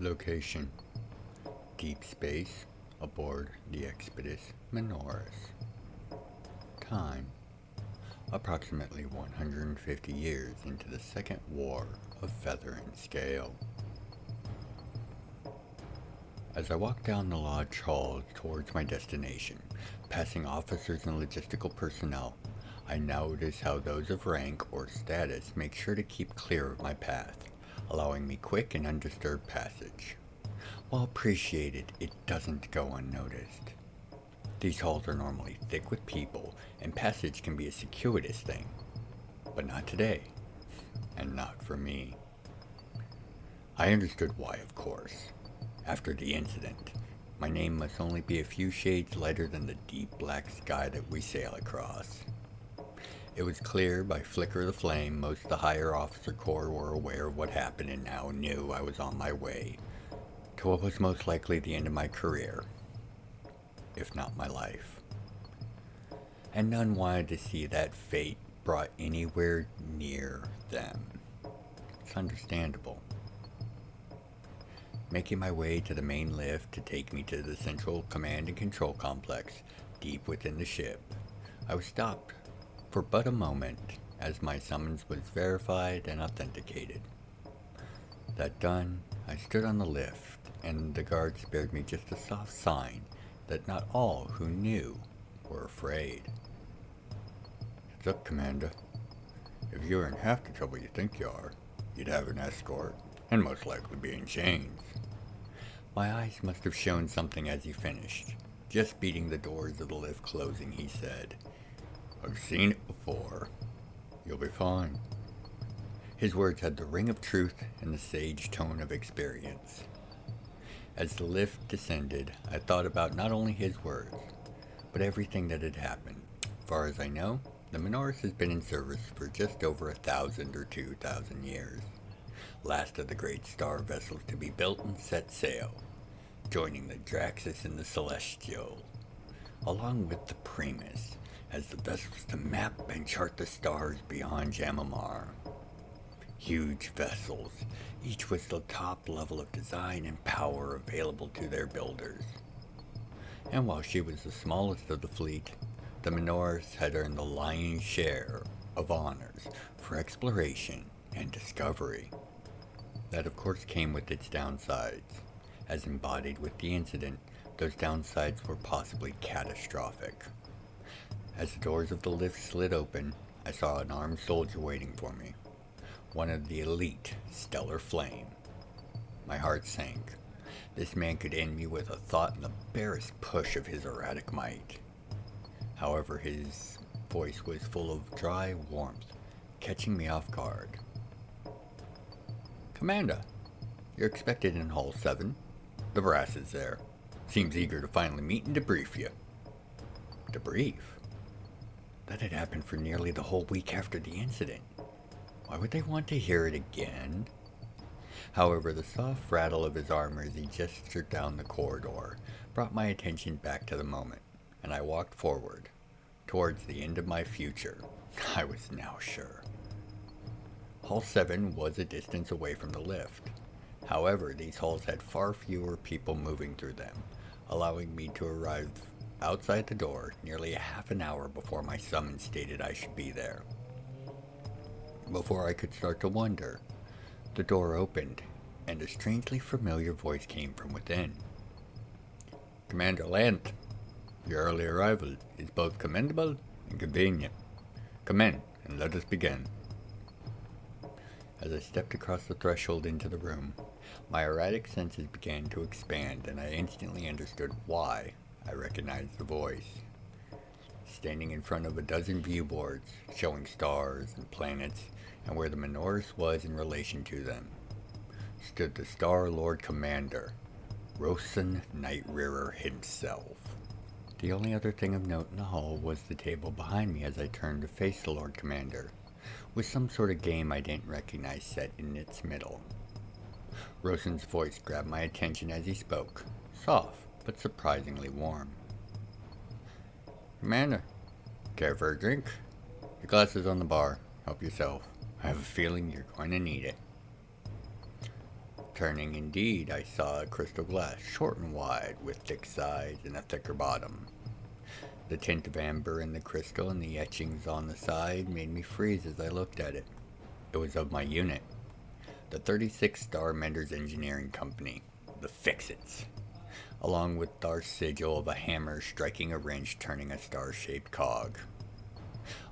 Location: deep space aboard the Expedition Minoris. Time: approximately 150 years into the Second War of Feather and Scale. As I walked down the lodge hall towards my destination, passing officers and logistical personnel, I noticed how those of rank or status make sure to keep clear of my path, allowing me quick and undisturbed passage. While appreciated, it doesn't go unnoticed. These halls are normally thick with people, and passage can be a circuitous thing. But not today, and not for me. I understood why, of course. After the incident, my name must only be a few shades lighter than the deep black sky that we sail across. It was clear by flicker of the flame most of the higher officer corps were aware of what happened and now knew I was on my way to what was most likely the end of my career, if not my life. And none wanted to see that fate brought anywhere near them. It's understandable. Making my way to the main lift to take me to the central command and control complex deep within the ship, I was stopped for but a moment as my summons was verified and authenticated. That done, I stood on the lift, and the guard spared me just a soft sign that not all who knew were afraid. "Heads up, Commander. If you were in half the trouble you think you are, you'd have an escort, and most likely be in chains." My eyes must have shown something as he finished. Just beating the doors of the lift closing, he said, "I've seen it before. You'll be fine." His words had the ring of truth and the sage tone of experience. As the lift descended, I thought about not only his words, but everything that had happened. As far as I know, the Minoris has been in service for just over 1,000 or 2,000 years. Last of the great star vessels to be built and set sail, joining the Draxus and the Celestial, along with the Primus, as the vessels to map and chart the stars beyond Jamamar. Huge vessels, each with the top level of design and power available to their builders. And while she was the smallest of the fleet, the Minoris had earned the lion's share of honors for exploration and discovery. That of course came with its downsides. As embodied with the incident, those downsides were possibly catastrophic. As the doors of the lift slid open, I saw an armed soldier waiting for me. One of the elite Stellar Flame. My heart sank. This man could end me with a thought and the barest push of his erratic might. However, his voice was full of dry warmth, catching me off guard. "Commander, you're expected in Hall 7. The brass is there. Seems eager to finally meet and debrief you." Debrief? That had happened for nearly the whole week after the incident. Why would they want to hear it again? However, the soft rattle of his armor as he gestured down the corridor brought my attention back to the moment, and I walked forward, towards the end of my future. I was now sure. Hall 7 was a distance away from the lift. However, these halls had far fewer people moving through them, allowing me to arrive outside the door nearly a half an hour before my summons stated I should be there. Before I could start to wonder, the door opened, and a strangely familiar voice came from within. "Commander Lant, your early arrival is both commendable and convenient. Come in, and let us begin." As I stepped across the threshold into the room, my erratic senses began to expand, and I instantly understood why I recognized the voice. Standing in front of a dozen viewboards, showing stars and planets, and where the Minoris was in relation to them, stood the Star Lord Commander, Rosen Nightrearer himself. The only other thing of note in the hall was the table behind me as I turned to face the Lord Commander, with some sort of game I didn't recognize set in its middle. Rosen's voice grabbed my attention as he spoke, soft but surprisingly warm. "Commander, care for a drink? Your glass is on the bar. Help yourself. I have a feeling you're going to need it." Turning indeed, I saw a crystal glass, short and wide, with thick sides and a thicker bottom. The tint of amber in the crystal and the etchings on the side made me freeze as I looked at it. It was of my unit, the 36 Star Menders Engineering Company, the Fix-Its, along with our sigil of a hammer striking a wrench turning a star-shaped cog.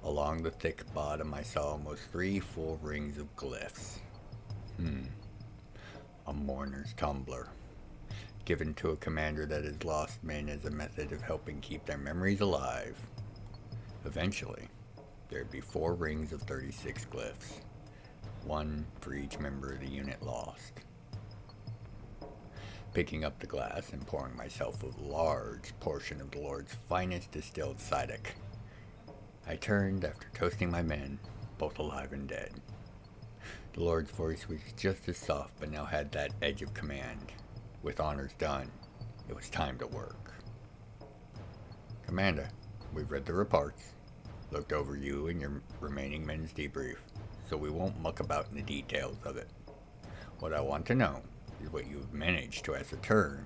Along the thick bottom I saw almost 3 full rings of glyphs. A mourner's tumbler, given to a commander that has lost men as a method of helping keep their memories alive. Eventually, there'd be 4 rings of 36 glyphs, 1 for each member of the unit lost. Picking up the glass and pouring myself a large portion of the Lord's finest distilled cider, I turned after toasting my men, both alive and dead. The Lord's voice was just as soft, but now had that edge of command. With honors done, it was time to work. Commander, we've read the reports, looked over you and your remaining men's debrief, so we won't muck about in the details of it. What I want to know is what you've managed to ascertain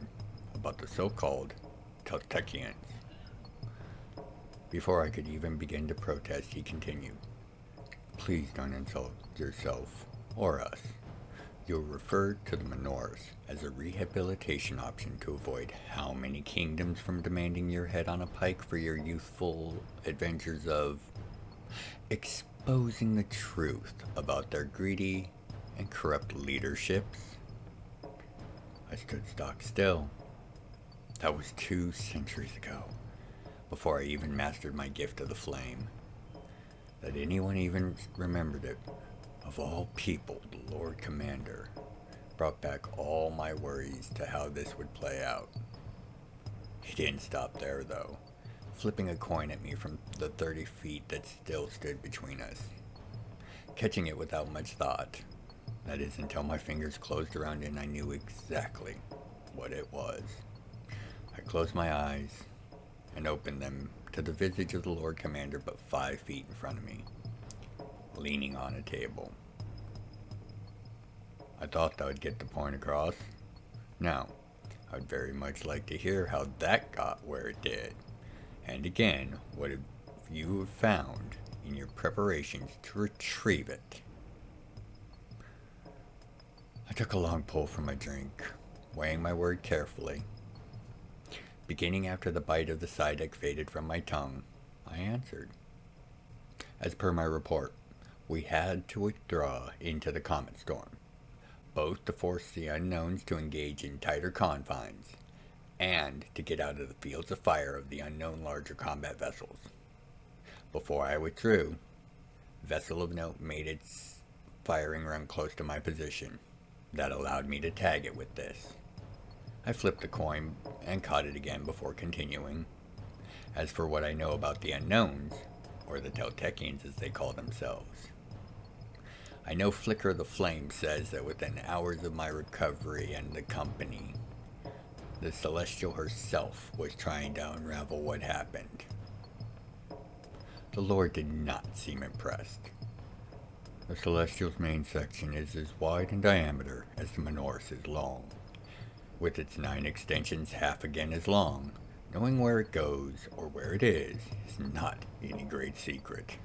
about the so-called Teltechians. Before I could even begin to protest, he continued, Please don't insult yourself or us. You referred to the Menors as a rehabilitation option to avoid how many kingdoms from demanding your head on a pike for your youthful adventures of exposing the truth about their greedy and corrupt leaderships? I stood stock still. That was 2 centuries ago, before I even mastered my gift of the flame. That anyone even remembered it, of all people, the Lord Commander, brought back all my worries to how this would play out. He didn't stop there, though, flipping a coin at me from the 30 feet that still stood between us. Catching it without much thought, that is, until my fingers closed around it and I knew exactly what it was. I closed my eyes and opened them to the visage of the Lord Commander but 5 feet in front of me, leaning on a table. I thought that would get the point across. Now, I'd very much like to hear how that got where it did, and again, what have you found in your preparations to retrieve it? I took a long pull from my drink, weighing my word carefully. Beginning after the bite of the cider faded from my tongue, I answered. As per my report, we had to withdraw into the comet storm, both to force the unknowns to engage in tighter confines, and to get out of the fields of fire of the unknown larger combat vessels. Before I withdrew, a vessel of note made its firing run close to my position. That allowed me to tag it with this. I flipped the coin and caught it again before continuing. As for what I know about the unknowns, or the Teltechians as they call themselves, I know Flicker the Flame says that within hours of my recovery and the company, the Celestial herself was trying to unravel what happened. The Lord did not seem impressed. The Celestial's main section is as wide in diameter as the Menors is long, with its 9 extensions half again as long. Knowing where it goes, or where it is not any great secret.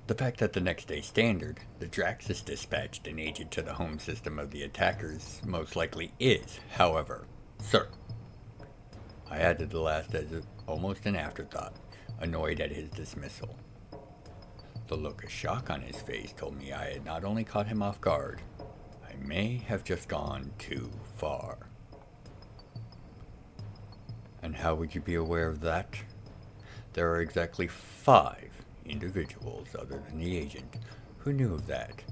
The fact that the next day standard, the Draxus dispatched an agent to the home system of the attackers most likely is, however, certain. I added the last as almost an afterthought, annoyed at his dismissal. The look of shock on his face told me I had not only caught him off guard, I may have just gone too far. And how would you be aware of that? There are exactly 5 individuals other than the agent who knew of that,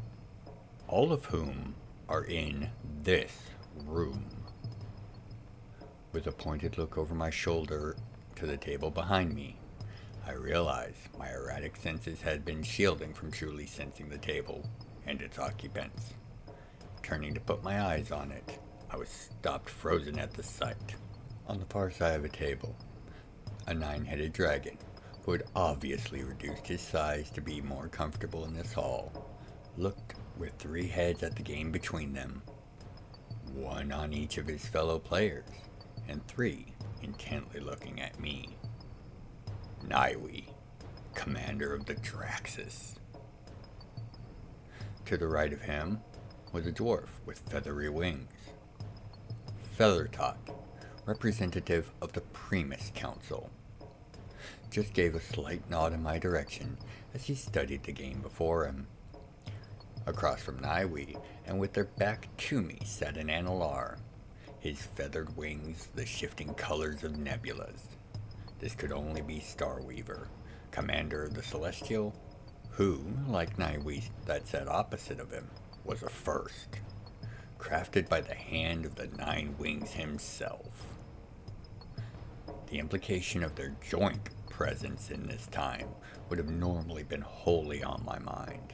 all of whom are in this room. With a pointed look over my shoulder to the table behind me, I realized my erratic senses had been shielding from truly sensing the table and its occupants. Turning to put my eyes on it, I was stopped frozen at the sight. On the far side of a table, a 9-headed dragon, who had obviously reduced his size to be more comfortable in this hall, looked with 3 heads at the game between them, 1 on each of his fellow players, and 3 intently looking at me. Niwe, commander of the Draxus. To the right of him was a dwarf with feathery wings. Feathertot, representative of the Primus Council, just gave a slight nod in my direction as he studied the game before him. Across from Niwe, and with their back to me, sat an Analar, his feathered wings the shifting colors of nebulas. This could only be Starweaver, commander of the Celestial, who, like Niwe that sat opposite of him, was a first, crafted by the hand of the 9 Wings himself. The implication of their joint presence in this time would have normally been wholly on my mind,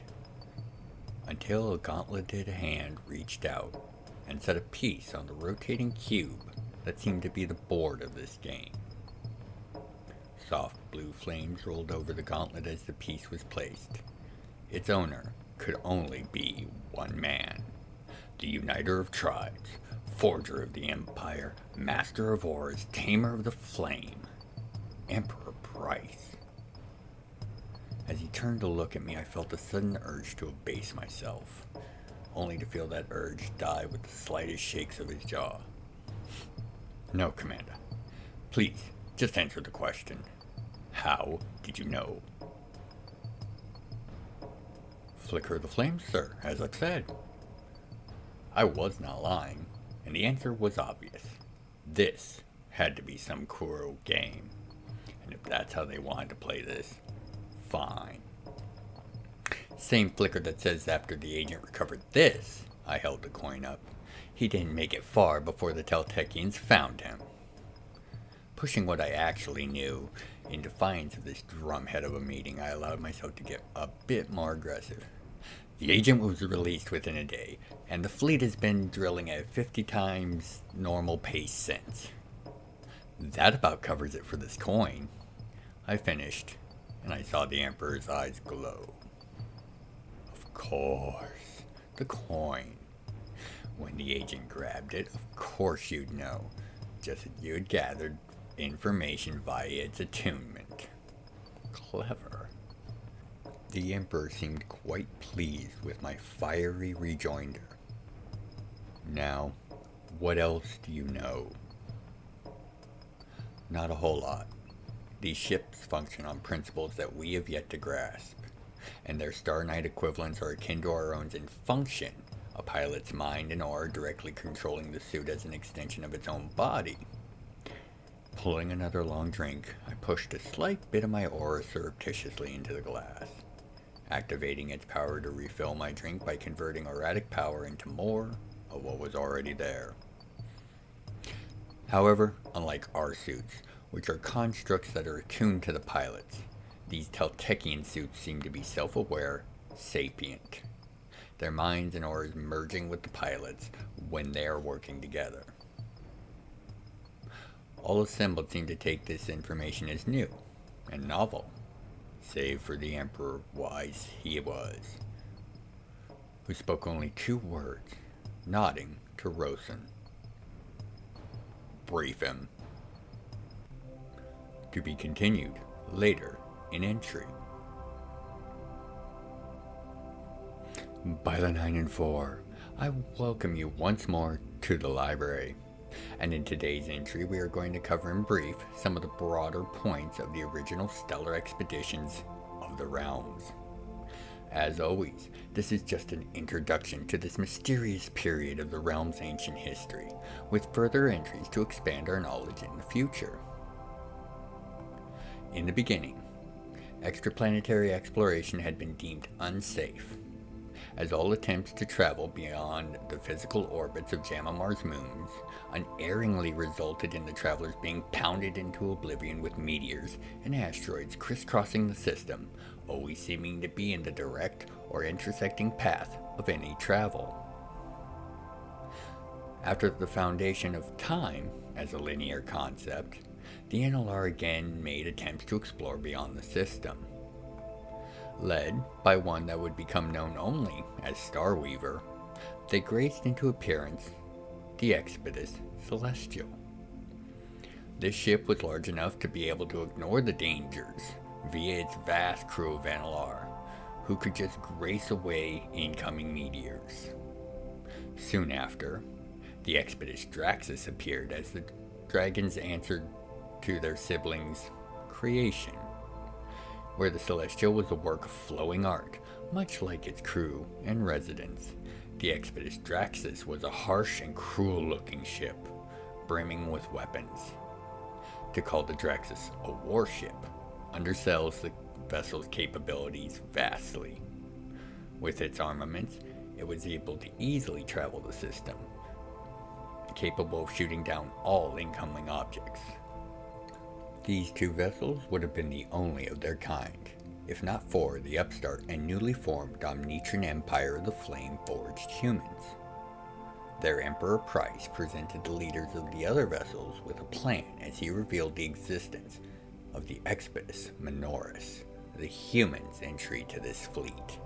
until a gauntleted hand reached out and set a piece on the rotating cube that seemed to be the board of this game. Soft blue flames rolled over the gauntlet as the piece was placed. Its owner could only be one man, the Uniter of Tribes, Forger of the Empire, Master of Wars, Tamer of the Flame, Emperor Bryce. As he turned to look at me, I felt a sudden urge to abase myself, only to feel that urge die with the slightest shakes of his jaw. No, Commander. Please, just answer the question. How did you know? Flicker of the flames, sir, as I've said. I was not lying, and the answer was obvious. This had to be some cruel game, and if that's how they wanted to play this, fine. Same flicker that says after the agent recovered this, I held the coin up, he didn't make it far before the Teltechians found him. Pushing what I actually knew, in defiance of this drumhead of a meeting, I allowed myself to get a bit more aggressive. The agent was released within a day, and the fleet has been drilling at 50 times normal pace since. That about covers it for this coin. I finished, and I saw the Emperor's eyes glow. Of course, the coin. When the agent grabbed it, of course you'd know, just as you had gathered information via its attunement. Clever. The Emperor seemed quite pleased with my fiery rejoinder. Now, what else do you know? Not a whole lot. These ships function on principles that we have yet to grasp, and their Star Knight equivalents are akin to our own in function, a pilot's mind and aura directly controlling the suit as an extension of its own body. Pulling another long drink, I pushed a slight bit of my aura surreptitiously into the glass, activating its power to refill my drink by converting auratic power into more of what was already there. However, unlike our suits, which are constructs that are attuned to the pilots, these Teltechian suits seem to be self-aware, sapient, their minds and auras merging with the pilots when they are working together. All assembled seem to take this information as new and novel, save for the Emperor, wise he was, who spoke only 2 words, nodding to Rosen. Brief him. To be continued later in entry. By the 9 and 4, I welcome you once more to the library. And in today's entry, we are going to cover in brief some of the broader points of the original stellar expeditions of the realms. As always, this is just an introduction to this mysterious period of the realm's ancient history, with further entries to expand our knowledge in the future. In the beginning, extraplanetary exploration had been deemed unsafe, as all attempts to travel beyond the physical orbits of Jamamar's moons unerringly resulted in the travelers being pounded into oblivion with meteors and asteroids crisscrossing the system, always seeming to be in the direct or intersecting path of any travel. After the foundation of time as a linear concept, the NLR again made attempts to explore beyond the system. Led by one that would become known only as Starweaver, they graced into appearance the Expeditus Celestial. This ship was large enough to be able to ignore the dangers via its vast crew of Vanalar, who could just grace away incoming meteors. Soon after, the Expeditus Draxus appeared as the dragons answered to their siblings' creation, where the Celestial was a work of flowing art, much like its crew and residents. The Expeditus Draxus was a harsh and cruel-looking ship, brimming with weapons. To call the Draxus a warship undersells the vessel's capabilities vastly. With its armaments, it was able to easily travel the system, capable of shooting down all incoming objects. These two vessels would have been the only of their kind, if not for the upstart and newly formed Omnitron Empire of the Flame-Forged Humans. Their Emperor Price presented the leaders of the other vessels with a plan as he revealed the existence of the Expeditus Minoris, the humans' entry to this fleet.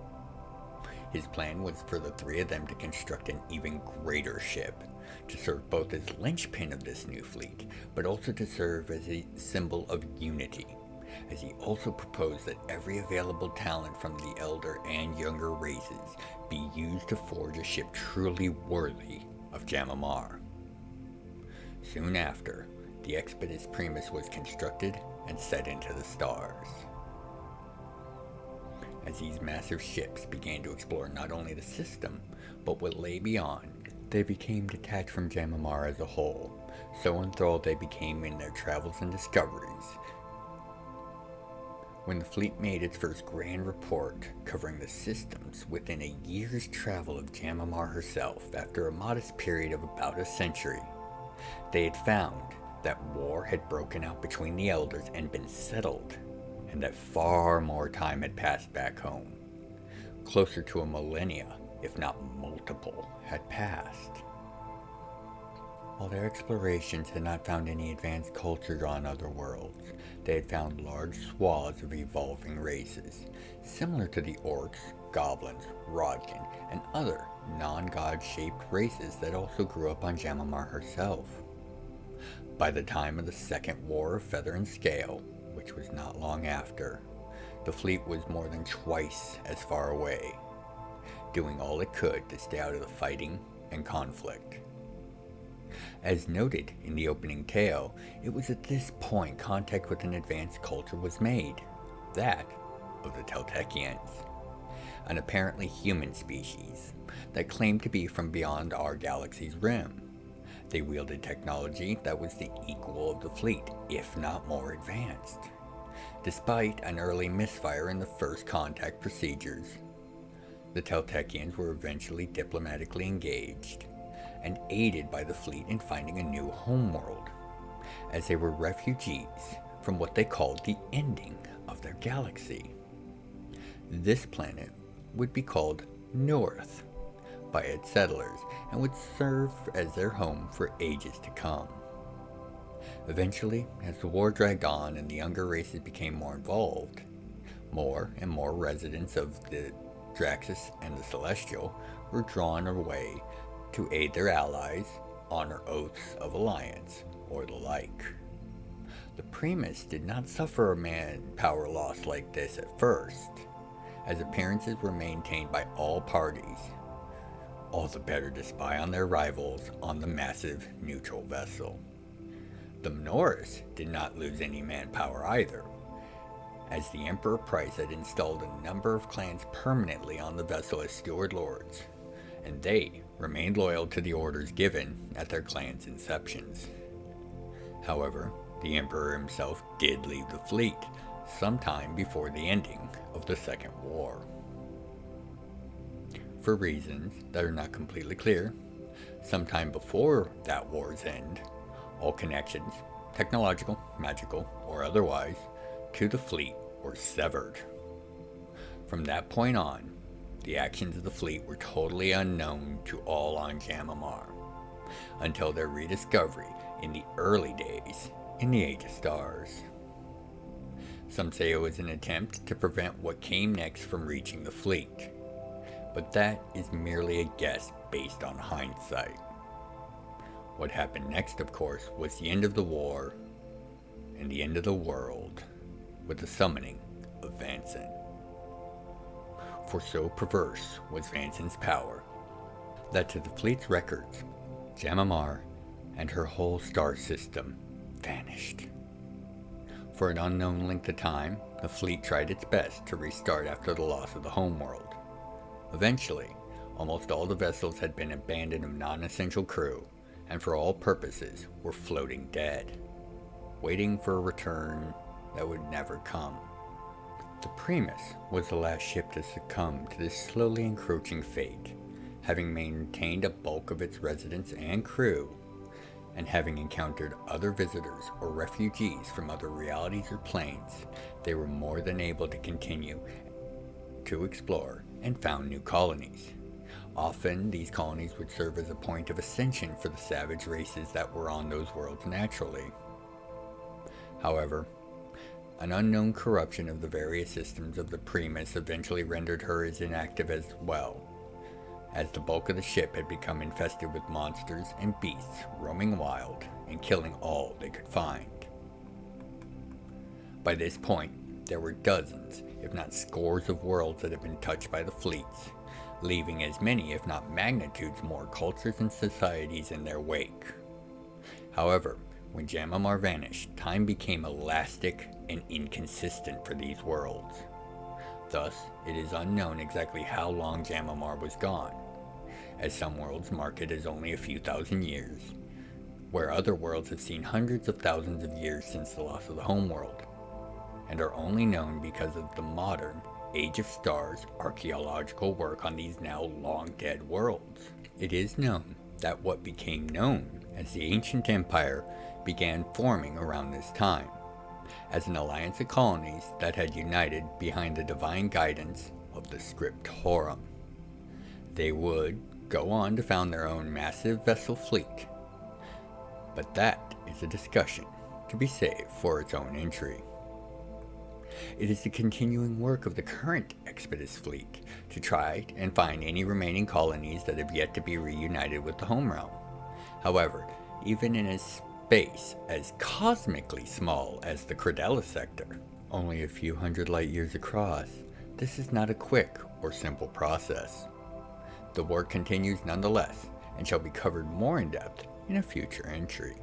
His plan was for the three of them to construct an even greater ship, to serve both as linchpin of this new fleet, but also to serve as a symbol of unity, as he also proposed that every available talent from the elder and younger races be used to forge a ship truly worthy of Jamamar. Soon after, the Expeditus Primus was constructed and set into the stars. As these massive ships began to explore not only the system, but what lay beyond, they became detached from Jamamar as a whole, so enthralled they became in their travels and discoveries. When the fleet made its first grand report covering the systems within a year's travel of Jamamar herself, after a modest period of about a century, they had found that war had broken out between the elders and been settled, and that far more time had passed back home. Closer to a millennia, if not multiple, had passed. While their explorations had not found any advanced culture on other worlds, they had found large swaths of evolving races, similar to the orcs, goblins, Rodkin, and other non-god-shaped races that also grew up on Jamamar herself. By the time of the Second War of Feather and Scale, which was not long after, the fleet was more than twice as far away, doing all it could to stay out of the fighting and conflict. As noted in the opening tale, it was at this point contact with an advanced culture was made, that of the Teltekians, an apparently human species that claimed to be from beyond our galaxy's rim. They wielded technology that was the equal of the fleet, if not more advanced. Despite an early misfire in the first contact procedures, the Teltekians were eventually diplomatically engaged and aided by the fleet in finding a new homeworld, as they were refugees from what they called the ending of their galaxy. This planet would be called North by its settlers and would serve as their home for ages to come. Eventually, as the war dragged on and the younger races became more involved, more and more residents of the Draxus and the Celestial were drawn away to aid their allies, honor oaths of alliance, or the like. The Primus did not suffer a manpower loss like this at first, as appearances were maintained by all parties, all the better to spy on their rivals on the massive neutral vessel. The Minoris did not lose any manpower either, as the Emperor Price had installed a number of clans permanently on the vessel as steward lords, and they remained loyal to the orders given at their clan's inceptions. However, the Emperor himself did leave the fleet sometime before the ending of the Second War. For reasons that are not completely clear, sometime before that war's end, all connections, technological, magical, or otherwise, to the fleet were severed. From that point on, the actions of the fleet were totally unknown to all on Jamamar, until their rediscovery in the early days in the Age of Stars. Some say it was an attempt to prevent what came next from reaching the fleet, but that is merely a guess based on hindsight. What happened next, of course, was the end of the war and the end of the world with the summoning of Vanson. For so perverse was Vanson's power that to the fleet's records, Jamamar and her whole star system vanished. For an unknown length of time, the fleet tried its best to restart after the loss of the homeworld. Eventually, almost all the vessels had been abandoned of non-essential crew, and for all purposes were floating dead, waiting for a return that would never come. The Primus was the last ship to succumb to this slowly encroaching fate, having maintained a bulk of its residents and crew, and having encountered other visitors or refugees from other realities or planes. They were more than able to continue to explore and found new colonies. Often, these colonies would serve as a point of ascension for the savage races that were on those worlds naturally. However, an unknown corruption of the various systems of the Primus eventually rendered her as inactive as well, as the bulk of the ship had become infested with monsters and beasts roaming wild and killing all they could find. By this point, there were dozens, if not scores of worlds that had been touched by the fleets, leaving as many, if not magnitudes more, cultures and societies in their wake. However, when Jamamar vanished, time became elastic and inconsistent for these worlds. Thus, it is unknown exactly how long Jamamar was gone, as some worlds mark it as only a few thousand years, where other worlds have seen hundreds of thousands of years since the loss of the homeworld, and are only known because of the modern Age of Stars archaeological work on these now long dead worlds. It is known that what became known as the Ancient Empire began forming around this time, as an alliance of colonies that had united behind the divine guidance of the Scriptorum. They would go on to found their own massive vessel fleet, but that is a discussion to be saved for its own entry. It is the continuing work of the current Expedus fleet to try and find any remaining colonies that have yet to be reunited with the home realm. However, even in a space as cosmically small as the Credella sector, only a few hundred light years across, this is not a quick or simple process. The work continues nonetheless, and shall be covered more in depth in a future entry.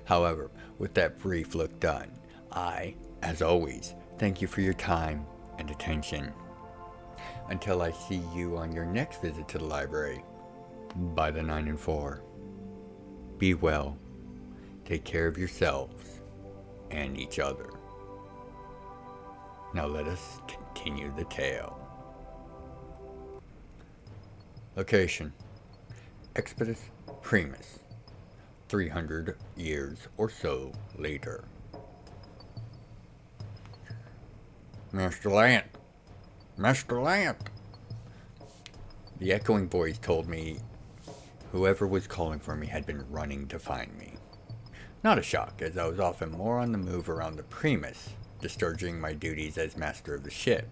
However, with that brief look done, I, as always, thank you for your time and attention. Until I see you on your next visit to the library, by the 9 and 4, be well, take care of yourselves and each other. Now let us continue the tale. Location: Expedus Primus, 300 years or so later. Mr. Lant! Mr. Lant! The echoing voice told me whoever was calling for me had been running to find me. Not a shock, as I was often more on the move around the Primus, discharging my duties as master of the ship.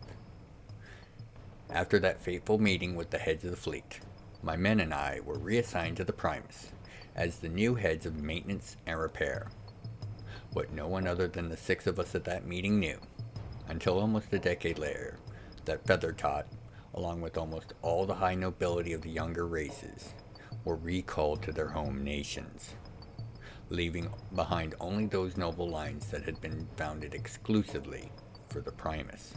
After that fateful meeting with the heads of the fleet, my men and I were reassigned to the Primus as the new heads of maintenance and repair. What no one other than the 6 of us at that meeting knew, until almost a decade later, that Feathertot, along with almost all the high nobility of the younger races, were recalled to their home nations, leaving behind only those noble lines that had been founded exclusively for the Primus.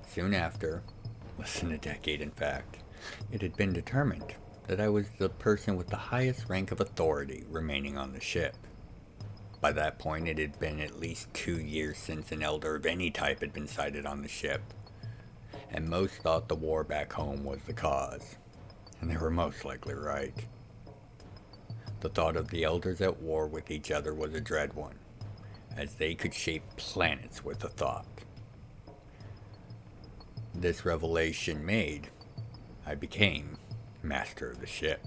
Soon after, less than a decade in fact, it had been determined that I was the person with the highest rank of authority remaining on the ship. By that point, it had been at least 2 years since an elder of any type had been sighted on the ship, and most thought the war back home was the cause, and they were most likely right. The thought of the elders at war with each other was a dread one, as they could shape planets with a thought. This revelation made, I became master of the ship.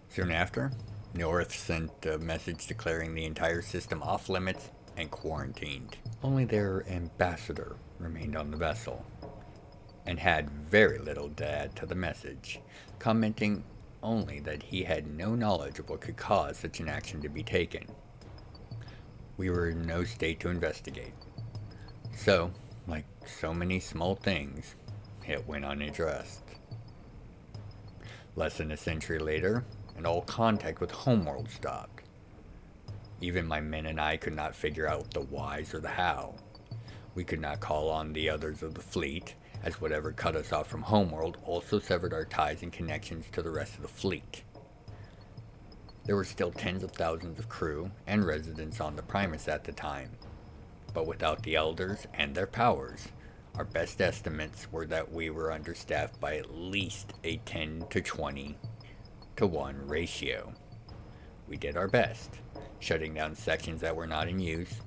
Soon after, North sent a message declaring the entire system off limits and quarantined. Only their ambassador remained on the vessel, and had very little to add to the message, commenting only that he had no knowledge of what could cause such an action to be taken. We were in no state to investigate. So, like so many small things, it went unaddressed. Less than a century later, and all contact with Homeworld stopped. Even my men and I could not figure out the whys or the how. We could not call on the others of the fleet, as whatever cut us off from Homeworld also severed our ties and connections to the rest of the fleet. There were still tens of thousands of crew and residents on the Primus at the time, but without the Elders and their powers, our best estimates were that we were understaffed by at least a 10 to 20 to 1 ratio. We did our best, shutting down sections that were not in use,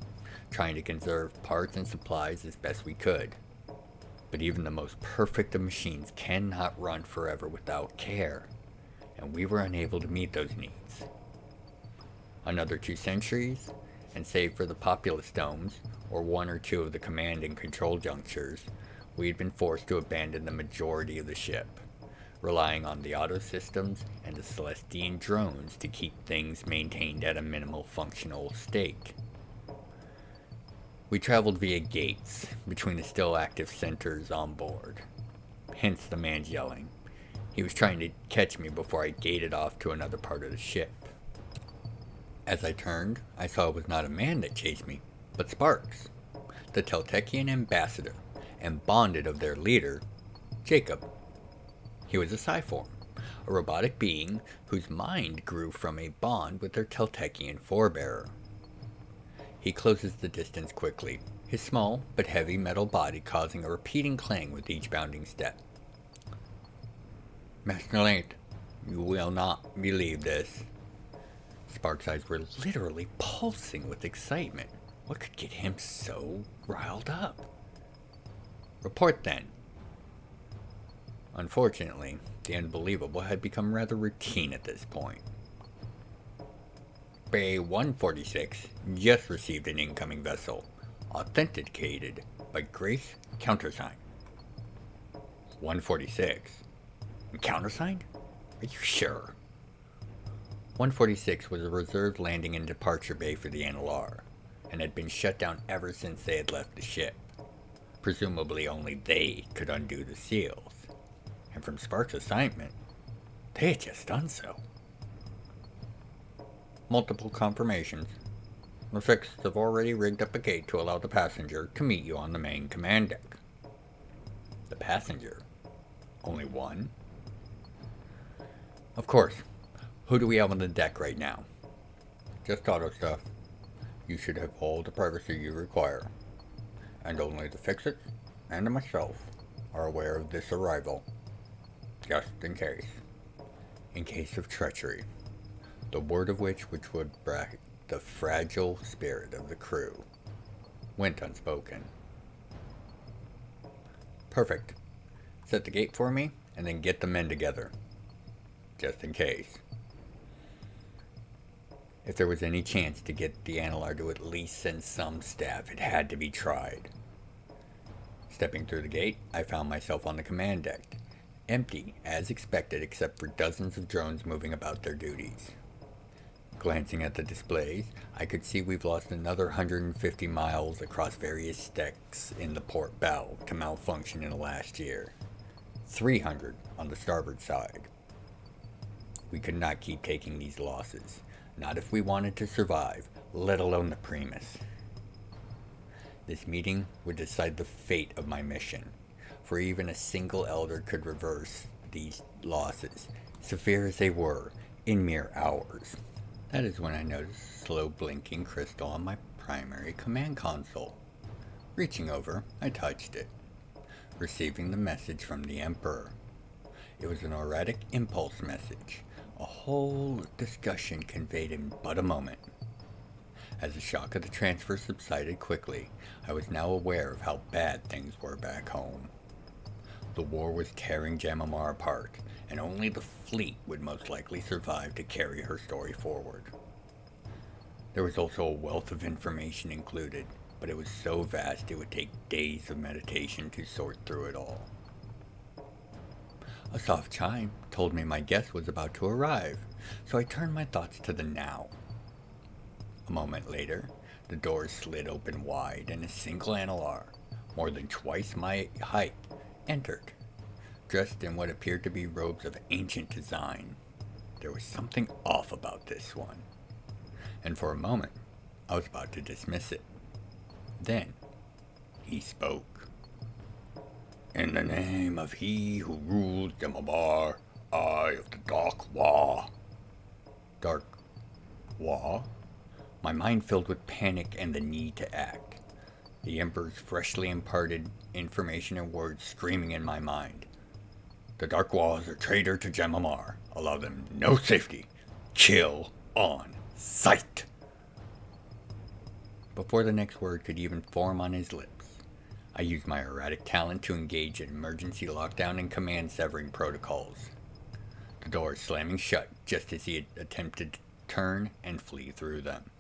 trying to conserve parts and supplies as best we could. But even the most perfect of machines cannot run forever without care, and we were unable to meet those needs. Another 2 centuries, and save for the populous domes, or 1 or 2 of the command and control junctures, we had been forced to abandon the majority of the ship, relying on the auto systems and the Celestian drones to keep things maintained at a minimal functional state. We traveled via gates between the still active centers on board, hence the man's yelling. He was trying to catch me before I gated off to another part of the ship. As I turned, I saw it was not a man that chased me, but Sparks, the Teltechian ambassador, and bonded of their leader, Jacob. He was a Psiform, a robotic being whose mind grew from a bond with their Teltechian forebearer. He closes the distance quickly, his small but heavy metal body causing a repeating clang with each bounding step. Master Late, you will not believe this. Spark's eyes were literally pulsing with excitement. What could get him so riled up? Report then. Unfortunately, the unbelievable had become rather routine at this point. Bay 146 just received an incoming vessel, authenticated by Grace countersign. 146? Countersigned? Are you sure? 146 was a reserved landing and departure bay for the NLR, and had been shut down ever since they had left the ship. Presumably only they could undo the seals, and from Spark's assignment, they had just done so. Multiple confirmations. The Sixth have already rigged up a gate to allow the passenger to meet you on the main command deck. The passenger? Only one? Of course. Who do we have on the deck right now? Just auto stuff. You should have all the privacy you require. And only the Fix-Its and myself are aware of this arrival. Just in case. In case of treachery. The word of which would break the fragile spirit of the crew went unspoken. Perfect. Set the gate for me, and then get the men together. Just in case. If there was any chance to get the NLR to at least send some staff, it had to be tried. Stepping through the gate, I found myself on the command deck, empty as expected except for dozens of drones moving about their duties. Glancing at the displays, I could see we've lost another 150 miles across various decks in the port bow to malfunction in the last year. 300 on the starboard side. We could not keep taking these losses. Not if we wanted to survive, let alone the Primus. This meeting would decide the fate of my mission, for even a single elder could reverse these losses, severe as they were, in mere hours. That is when I noticed a slow blinking crystal on my primary command console. Reaching over, I touched it, receiving the message from the Emperor. It was an erratic impulse message. A whole discussion conveyed in but a moment. As the shock of the transfer subsided quickly, I was now aware of how bad things were back home. The war was tearing Jamamar apart, and only the fleet would most likely survive to carry her story forward. There was also a wealth of information included, but it was so vast it would take days of meditation to sort through it all. A soft chime told me my guest was about to arrive, so I turned my thoughts to the now. A moment later, the doors slid open wide and a single Analar, more than twice my height, entered, dressed in what appeared to be robes of ancient design. There was something off about this one, and for a moment, I was about to dismiss it. Then, he spoke. "In the name of he who rules Demamar, I of the Dark Wa." Dark Wa? My mind filled with panic and the need to act. The Emperor's freshly imparted information and words screaming in my mind. "The Dark Wa are traitor to Jamamar. Allow them no safety. Kill on sight." Before the next word could even form on his lips, I used my erratic talent to engage in emergency lockdown and command severing protocols. The doors slamming shut just as he had attempted to turn and flee through them.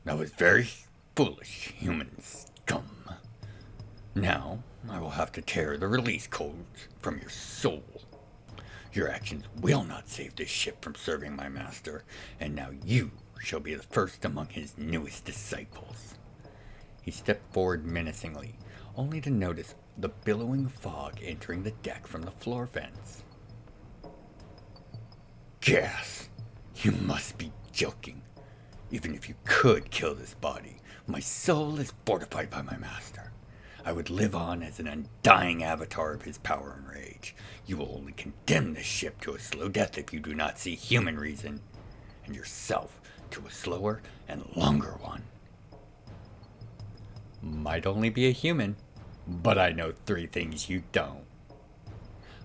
"That was very foolish, human scum. Now, I will have to tear the release codes from your soul. Your actions will not save this ship from serving my master, and now you shall be the first among his newest disciples." He stepped forward menacingly, only to notice the billowing fog entering the deck from the floor vents. "Gas! You must be joking. Even if you could kill this body, my soul is fortified by my master. I would live on as an undying avatar of his power and rage. You will only condemn this ship to a slow death if you do not see human reason, and yourself to a slower and longer one." "Might only be a human, but I know 3 things you don't."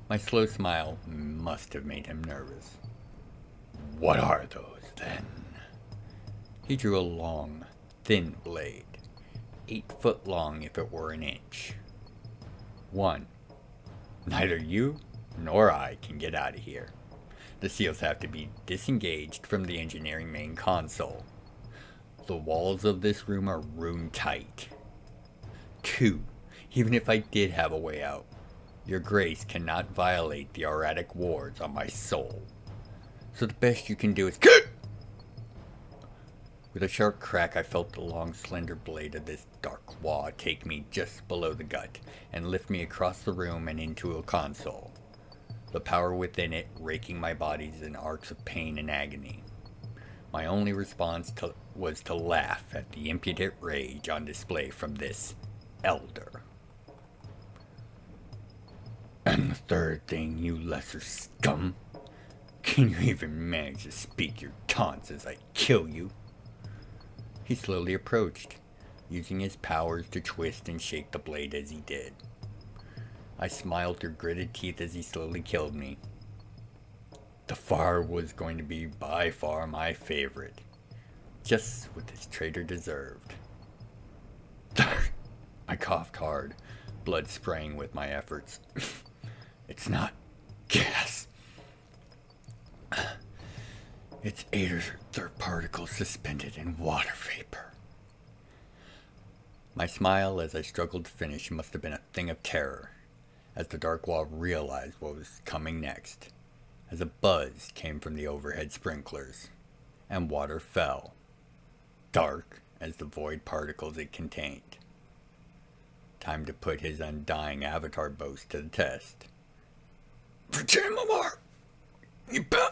My slow smile must have made him nervous. "What are those, then?" He drew a long, thin blade, 8 foot long if it were an inch. 1. Neither you nor I can get out of here. The seals have to be disengaged from the engineering main console. The walls of this room are room tight. 2. Even if I did have a way out, your grace cannot violate the erratic wards on my soul. So the best you can do is KICK! With a sharp crack, I felt the long, slender blade of this Dark Wa take me just below the gut and lift me across the room and into a console, the power within it raking my bodies in arcs of pain and agony. My only response was to laugh at the impudent rage on display from this elder. "And the 3rd thing, you lesser scum? Can you even manage to speak your taunts as I kill you?" He slowly approached, using his powers to twist and shake the blade as he did. I smiled through gritted teeth as he slowly killed me. The fire was going to be by far my favorite, just what this traitor deserved. I coughed hard, blood spraying with my efforts. "It's not gas. It's aether particles suspended in water vapor." My smile as I struggled to finish must have been a thing of terror, as the Dark Wall realized what was coming next, as a buzz came from the overhead sprinklers, and water fell, dark as the void particles it contained. Time to put his undying avatar boast to the test. "For Jamamar, you bow